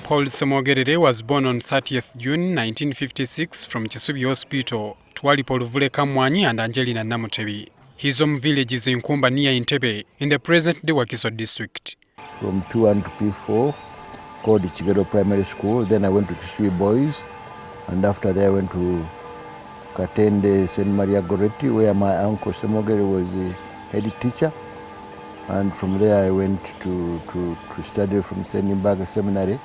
Paul Ssemogerere was born on 30th June 1956 from Kisubi Hospital to Walipol Vule Kamwanyi and Angelina Namutebi. His home village is in Kumba near Entebbe in the present-day Wakiso district. From P1 to P4, called the Chigero Primary School. Then I went to Kisubi Boys, and after that I went to Katende St. Maria Goretti, where my uncle Ssemogerere was the head teacher. And from there I went to study from Ssemogerere Seminary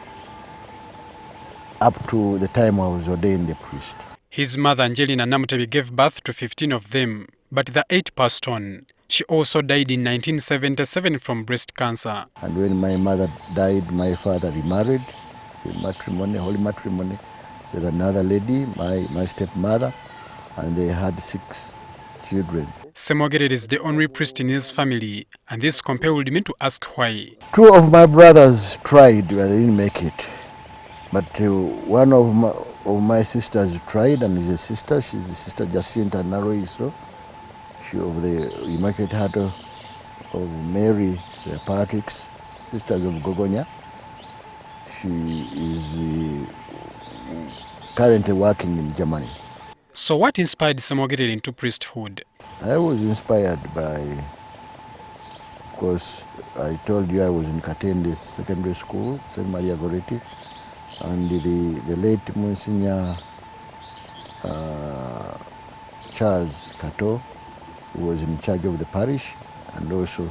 up to the time I was ordained a priest. His mother Angelina Namutebi gave birth to 15 of them, but the 8th passed on. She also died in 1977 from breast cancer. And when my mother died, my father remarried, matrimony, holy matrimony, with another lady, my stepmother, and they had 6 children. Ssemogerere is the only priest in his family, and this compelled me to ask why. 2 of my brothers tried, but they didn't make it. But one of my sisters tried, and is a sister. She's the sister Jacinta Naroiso. She of the Immaculate Heart of Mary, the Paratrix, Sisters of Gogonya. She is currently working in Germany. So what inspired Ssemogerere into priesthood? I was inspired by, of course, I told you I was in Katende Secondary School, St. Maria Goretti, and the late Monsignor Charles Kato, who was in charge of the parish and also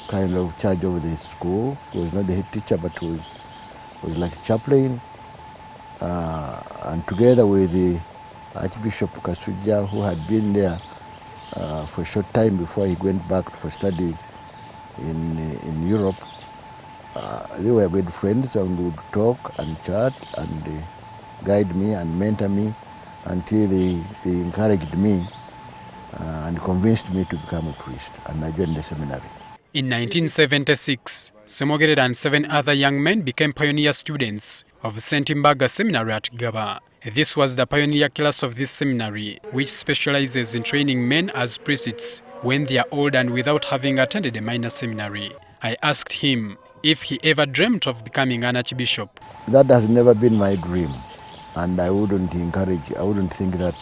kind of charge of the school. He was not the head teacher, but was like a chaplain. And together with the Archbishop Kasuja, who had been there for a short time before he went back for studies in Europe, they were good friends, and would talk and chat and guide me and mentor me until they encouraged me and convinced me to become a priest, and I joined the seminary. In 1976, Ssemogerere and 7 other young men became pioneer students of St. Mbaga Seminary at Gaba. This was the pioneer class of this seminary, which specializes in training men as priests when they are old and without having attended a minor seminary. I asked him if he ever dreamt of becoming an archbishop. That has never been my dream, and I wouldn't think that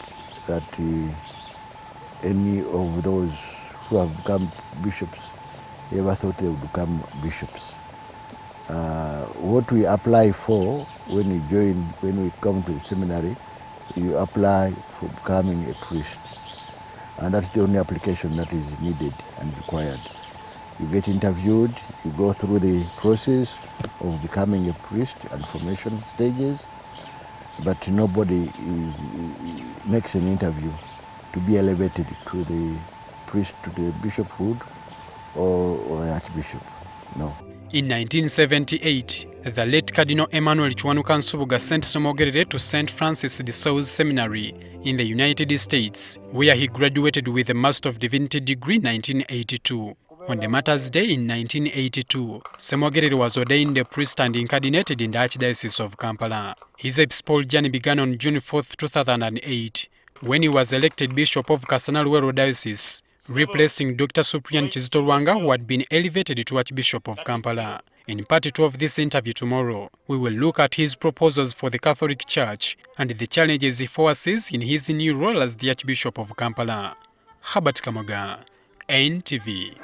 any of those who have become bishops ever thought they would become bishops. What we apply for when we come to the seminary, you apply for becoming a priest. And that's the only application that is needed and required. You get interviewed, you go through the process of becoming a priest and formation stages, but nobody makes an interview to be elevated to the priest, to the bishophood or an archbishop. No. In 1978, the late Cardinal Emmanuel Chwanuka Nsubuga sent Ssemogerere to St. Francis de Sales Seminary in the United States, where he graduated with a Master of Divinity degree in 1982. On the Martyrs' Day in 1982, Ssemogerere was ordained a priest and incardinated in the Archdiocese of Kampala. His episcopal journey began on June 4, 2008, when he was elected Bishop of Kasana Diocese, replacing Dr. Cyprian Kizito Lwanga, who had been elevated to Archbishop of Kampala. In part 2 of this interview tomorrow, we will look at his proposals for the Catholic Church and the challenges he foresees in his new role as the Archbishop of Kampala. Herbert Kamoga, NTV.